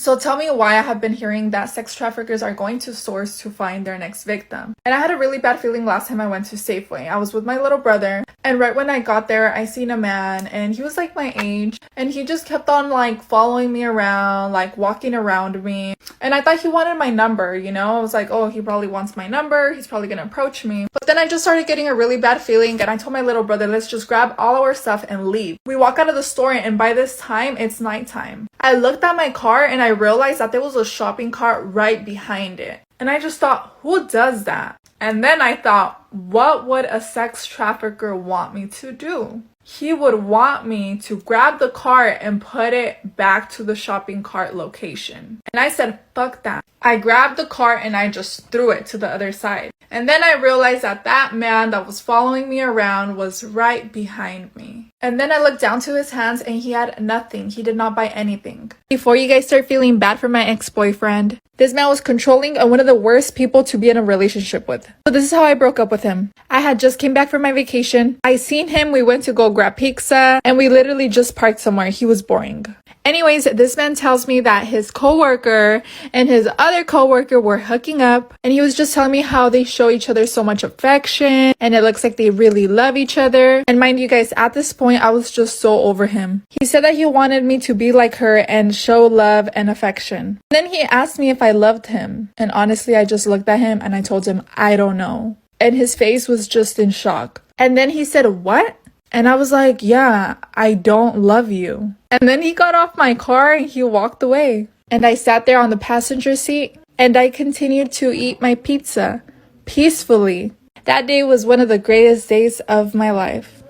So tell me why I have been hearing that sex traffickers are going to stores to find their next victim. And I had a really bad feeling last time I went to Safeway. I was with my little brother, and right when I got there, I seen a man, and he was like my age, and he just kept on like following me around, like walking around me. And I thought he wanted my number, you know? I was like, oh, he probably wants my number. He's probably gonna approach me. But then I just started getting a really bad feeling, and I told my little brother, let's just grab all our stuff and leave. We walk out of the store, and by this time, it's nighttime. I looked at my car, and I realized that there was a shopping cart right behind it. And I just thought, who does that? And then I thought, what would a sex trafficker want me to do? He would want me to grab the cart and put it back to the shopping cart location. And I said, fuck that. I grabbed the cart and I just threw it to the other side. And then I realized that that man that was following me around was right behind me. And then I looked down to his hands and he had nothing. He did not buy anything. Before you guys start feeling bad for my ex-boyfriend, this man was controlling and one of the worst people to be in a relationship with. So this is how I broke up with him. I had just came back from my vacation. I seen him. We went to go grab pizza and we literally just parked somewhere. He was boring. Anyways, this man tells me that his coworker and his other coworker were hooking up, and he was just telling me how they show each other so much affection and it looks like they really love each other. And mind you guys, at this point, I was just so over him. He said that he wanted me to be like her and show love and affection. Then he asked me if I loved him. And honestly, I just looked at him and I told him, I don't know. And his face was just in shock. And then he said, what? And I was like, yeah, I don't love you. And then he got off my car and he walked away. And I sat there on the passenger seat and I continued to eat my pizza peacefully. That day was one of the greatest days of my life.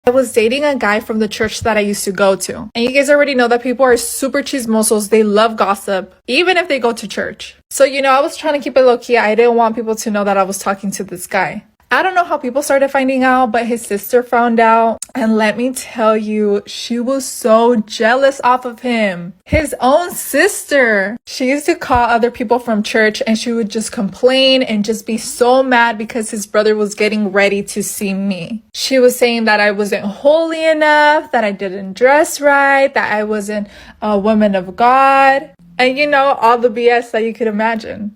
I was dating a guy from the church that I used to go to. And you guys already know that people are super chismosos. They love gossip, even if they go to church. So, you know, I was trying to keep it low key. I didn't want people to know that I was talking to this guy. I don't know how people started finding out, but his sister found out. And let me tell you, she was so jealous off of him. His own sister. She used to call other people from church and she would just complain and just be so mad because his brother was getting ready to see me. She was saying that I wasn't holy enough, that I didn't dress right, that I wasn't a woman of God. And you know, all the BS that you could imagine.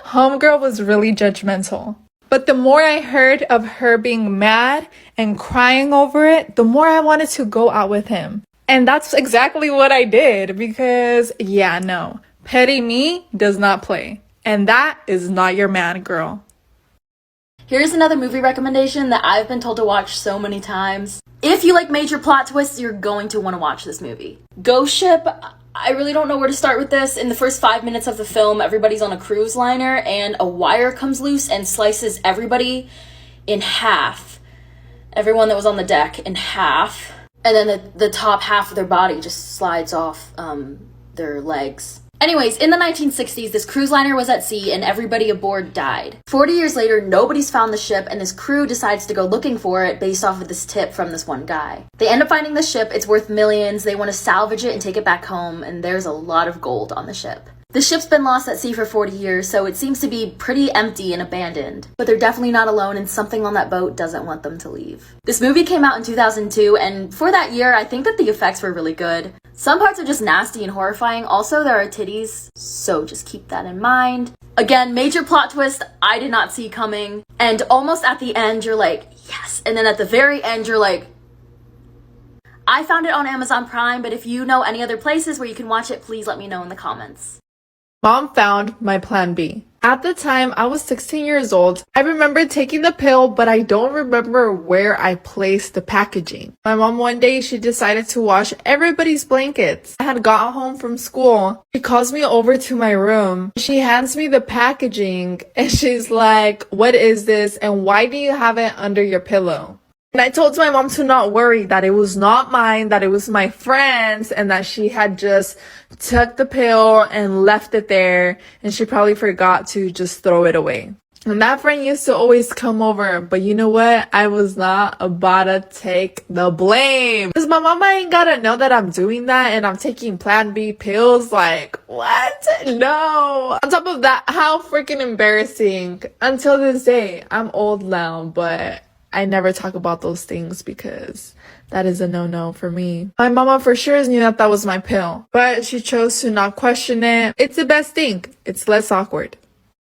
Homegirl was really judgmental. But the more I heard of her being mad and crying over it, the more I wanted to go out with him. And that's exactly what I did because, yeah, no. Petty me does not play. And that is not your man, girl. Here's another movie recommendation that I've been told to watch so many times. If you like major plot twists, you're going to want to watch this movie. Ghost Ship. I really don't know where to start with this. In the first 5 minutes of the film, everybody's on a cruise liner and a wire comes loose and slices everybody in half. Everyone that was on the deck in half. And then the top half of their body just slides off their legs. Anyways, in the 1960s, this cruise liner was at sea and everybody aboard died. 40 years later, nobody's found the ship and this crew decides to go looking for it based off of this tip from this one guy. They end up finding the ship, it's worth millions, they want to salvage it and take it back home, and there's a lot of gold on the ship. The ship's been lost at sea for 40 years, so it seems to be pretty empty and abandoned. But they're definitely not alone, and something on that boat doesn't want them to leave. This movie came out in 2002, and for that year, I think that the effects were really good. Some parts are just nasty and horrifying. Also, there are titties, so just keep that in mind. Again, major plot twist I did not see coming. And almost at the end, you're like, yes. And then at the very end, you're like, I found it on Amazon Prime, but if you know any other places where you can watch it, please let me know in the comments. Mom found my plan B. At the time, I was 16 years old. I remember taking the pill, but I don't remember where I placed the packaging. My mom one day, she decided to wash everybody's blankets. I had got home from school. She calls me over to my room. She hands me the packaging and she's like, what is this? And why do you have it under your pillow? And I told my mom to not worry, that it was not mine, that it was my friend's, and that she had just took the pill and left it there, and she probably forgot to just throw it away. And that friend used to always come over, but you know what? I was not about to take the blame. Because my mama ain't gotta know that I'm doing that and I'm taking Plan B pills. Like, what? No. On top of that, how freaking embarrassing. Until this day, I'm old now, but I never talk about those things because That is a no-no for me. My mama for sure knew that that was my pill, but she chose to not question it. It's the best thing. It's less awkward.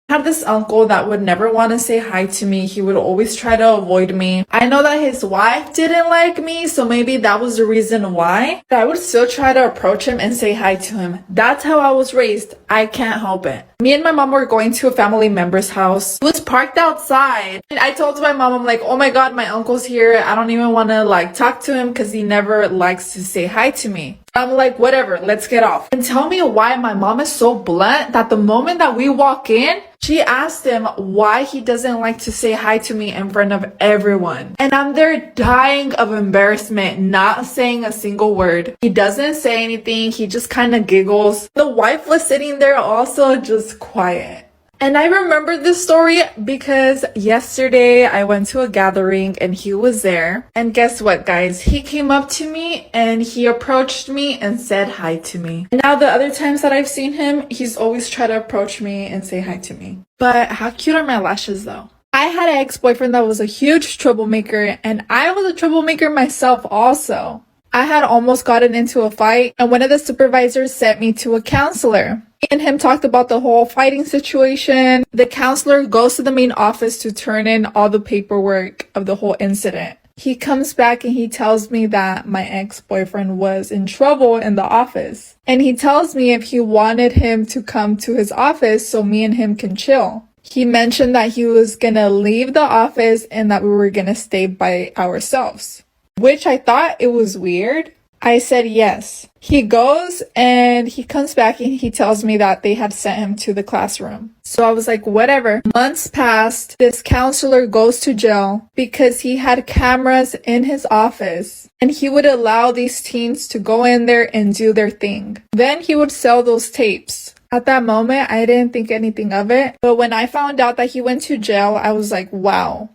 I had this uncle that would never want to say hi to me. He would always try to avoid me. I know that his wife didn't like me, so maybe that was the reason why. But I would still try to approach him and say hi to him. That's how I was raised. I can't help it. Me and my mom were going to a family member's house. It was parked outside. And I told my mom, I'm like, oh my god, my uncle's here. I don't even want to talk to him because he never likes to say hi to me. I'm like, whatever, let's get off. And tell me why my mom is so blunt that the moment that we walk in, she asked him why he doesn't like to say hi to me in front of everyone. And I'm there dying of embarrassment, not saying a single word. He doesn't say anything. He just kind of giggles. The wife was sitting there also just quiet. And I remember this story because yesterday I went to a gathering and he was there. And guess what, guys? He came up to me and he approached me and said hi to me. And now the other times that I've seen him, he's always tried to approach me and say hi to me. But how cute are my lashes though? I had an ex-boyfriend that was a huge troublemaker, and I was a troublemaker myself also. I had almost gotten into a fight, and one of the supervisors sent me to a counselor. Me and him talked about the whole fighting situation. The counselor goes to the main office to turn in all the paperwork of the whole incident. He comes back and he tells me that my ex-boyfriend was in trouble in the office. And he tells me if he wanted him to come to his office so me and him can chill. He mentioned that he was gonna leave the office and that we were gonna stay by ourselves, which I thought it was weird. I said yes. He goes and he comes back and he tells me that they had sent him to the classroom. So I was like, whatever. Months passed. This counselor goes to jail because he had cameras in his office and he would allow these teens to go in there and do their thing. Then he would sell those tapes. At that moment, I didn't think anything of it. But when I found out that he went to jail, I was like, wow.